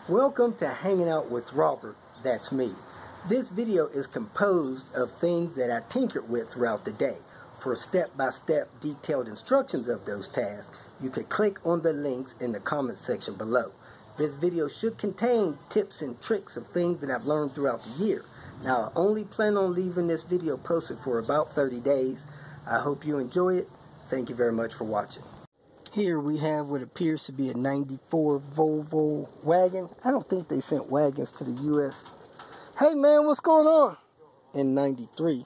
Welcome to Hanging Out with Robert, that's me. This video is composed of things that I tinkered with throughout the day. For step-by-step detailed instructions of those tasks, you could click on the links in the comment section below. This video should contain tips and tricks of things that I've learned throughout the year. Now, I only plan on leaving this video posted for about 30 days. I hope you enjoy it. Thank you very much for watching. Here we have what appears to be a 94 Volvo wagon. I don't think they sent wagons to the U.S. Hey man, what's going on? In 93.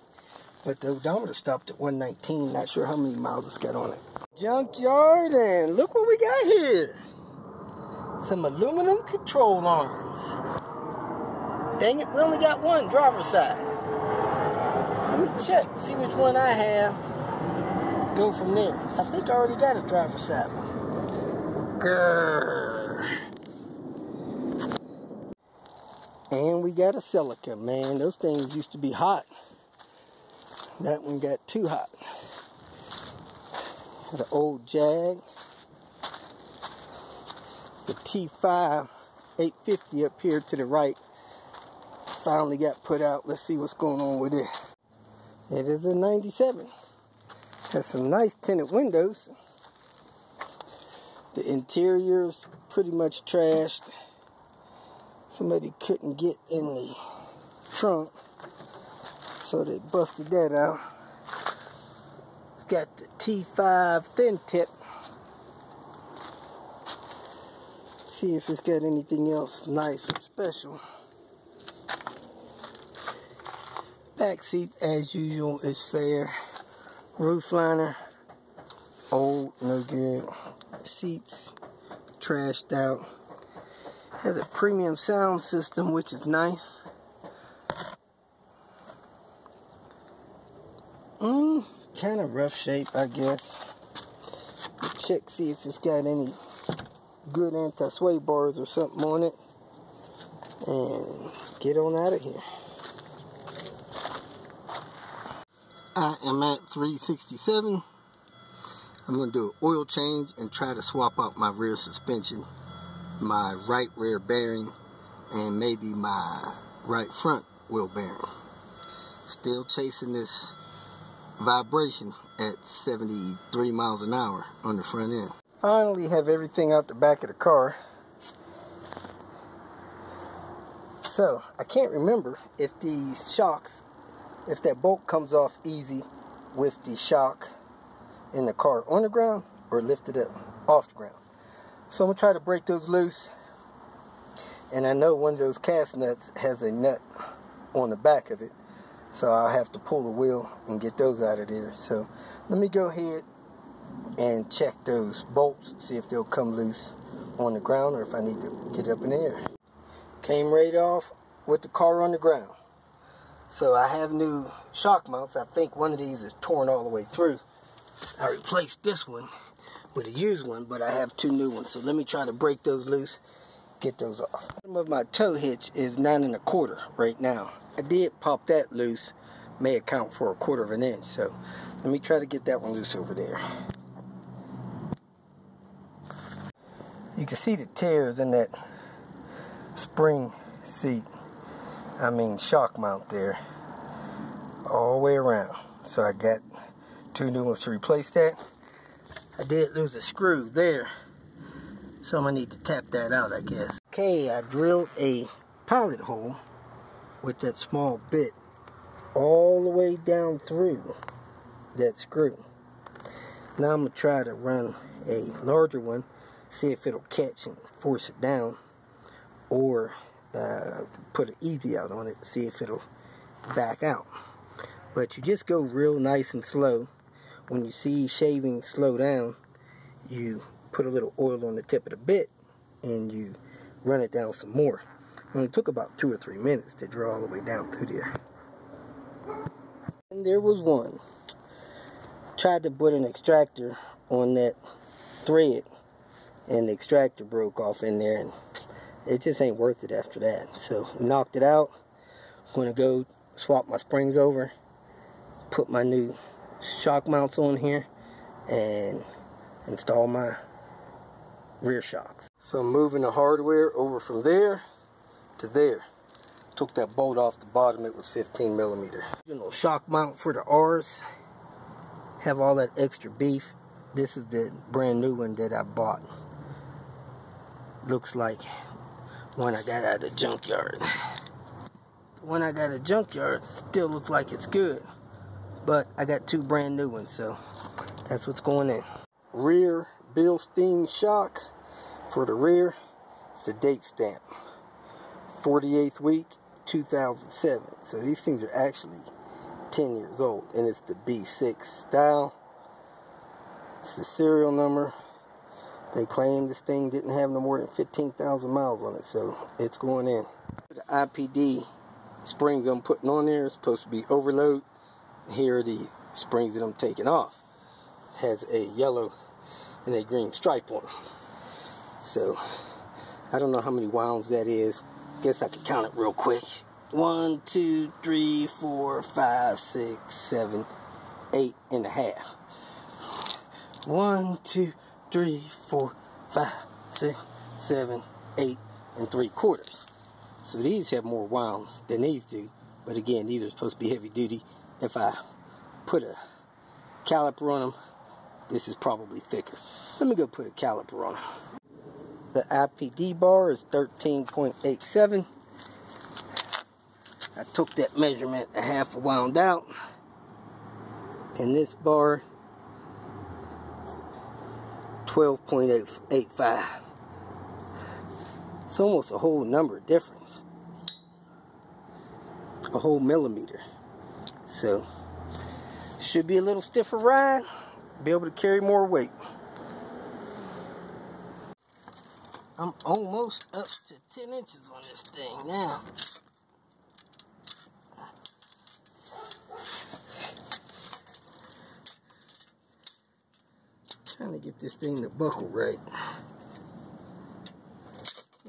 But the odometer stopped at 119. Not sure how many miles it's got on it. Junkyard, and look what we got here. Some aluminum control arms. Dang it, we only got one driver's side. Let me check, see which one I have. Go from there. I think I already got a driver's side one. Grrr. And we got a Celica, man. Those things used to be hot. That one got too hot. Got an old Jag. It's a T5 850 up here to the right. Finally got put out. Let's see what's going on with it. It is a 97. Has some nice tinted windows. The interior's pretty much trashed. Somebody couldn't get in the trunk, so they busted that out. It's got the T5 thin tip. See if it's got anything else nice or special. Back seat, as usual, is fair. Roof liner, old, no good. Seats, trashed out. Has a premium sound system, which is nice. Kind of rough shape, I guess. Check, see if it's got any good anti-sway bars or something on it. And get on out of here. I am at 367. I'm going to do an oil change and try to swap out my rear suspension, my right rear bearing, and maybe my right front wheel bearing. Still chasing this vibration at 73 miles an hour on the front end. Finally have everything out the back of the car. So, I can't remember if these shocks, if that bolt comes off easy with the shock in the car on the ground or lifted up off the ground. So I'm going to try to break those loose. And I know one of those cast nuts has a nut on the back of it. So I'll have to pull the wheel and get those out of there. So let me go ahead and check those bolts, see if they'll come loose on the ground or if I need to get up in the air. Came right off with the car on the ground. So I have new shock mounts. I think one of these is torn all the way through. I replaced this one with a used one, but I have two new ones. So let me try to break those loose, get those off. The bottom of my tow hitch is 9 1/4 right now. I did pop that loose, may account for 1/4 of an inch. So let me try to get that one loose over there. You can see the tears in that spring seat. I mean shock mount there, all the way around. So I got two new ones to replace that. I did lose a screw there, so I'm gonna need to tap that out, I guess. Okay, I drilled a pilot hole with that small bit all the way down through that screw. Now I'm gonna try to run a larger one, see if it'll catch and force it down, or put an easy out on it, see if it'll back out. But you just go real nice and slow. When you see shaving slow down, you put a little oil on the tip of the bit and you run it down some more. And it took about 2 or 3 minutes to draw all the way down through there. And there was one. Tried to put an extractor on that thread and the extractor broke off in there, and it just ain't worth it after that. So we knocked it out. I'm going to go swap my springs over, put my new shock mounts on here, and install my rear shocks. So I'm moving the hardware over from there to there. Took that bolt off the bottom, it was 15 millimeter. Shock mount for the R's. Have all that extra beef. This is the brand new one that I bought. Looks like one I got out of the junkyard. The one I got at the junkyard still looks like it's good. But I got two brand new ones, so that's what's going in. Rear Bilstein shock for the rear. It's the date stamp. 48th week, 2007. So these things are actually 10 years old. And it's the B6 style. It's the serial number. They claim this thing didn't have no more than 15,000 miles on it. So it's going in. The IPD springs I'm putting on there is supposed to be overload. Here are the springs that I'm taking off. Has a yellow and a green stripe on them. So I don't know how many wounds that is. Guess I could count it real quick. 1, 2, 3, 4, 5, 6, 7, 8 and a half. 1, 2, 3, 4, 5, 6, 7, 8 and 3/4. So these have more wounds than these do. But again, these are supposed to be heavy duty. If I put a caliper on them, this is probably thicker. Let me go put a caliper on them. The IPD bar is 13.87. I took that measurement a half wound out. And this bar, 12.85. It's almost a whole number difference. A whole millimeter. So, should be a little stiffer ride. Be able to carry more weight. I'm almost up to 10 inches on this thing now. Trying to get this thing to buckle right.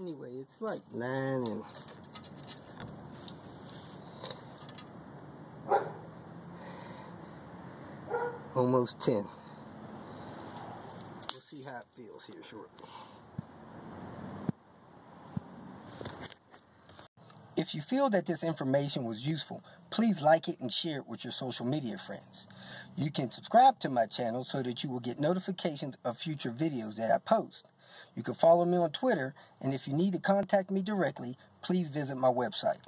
Anyway, it's like 9 and almost 10. We'll see how it feels here shortly. If you feel that this information was useful, please like it and share it with your social media friends. You can subscribe to my channel so that you will get notifications of future videos that I post. You can follow me on Twitter, and if you need to contact me directly, please visit my website.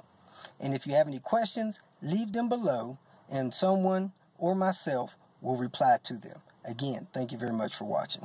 And if you have any questions, leave them below, and someone or myself will reply to them. Again, thank you very much for watching.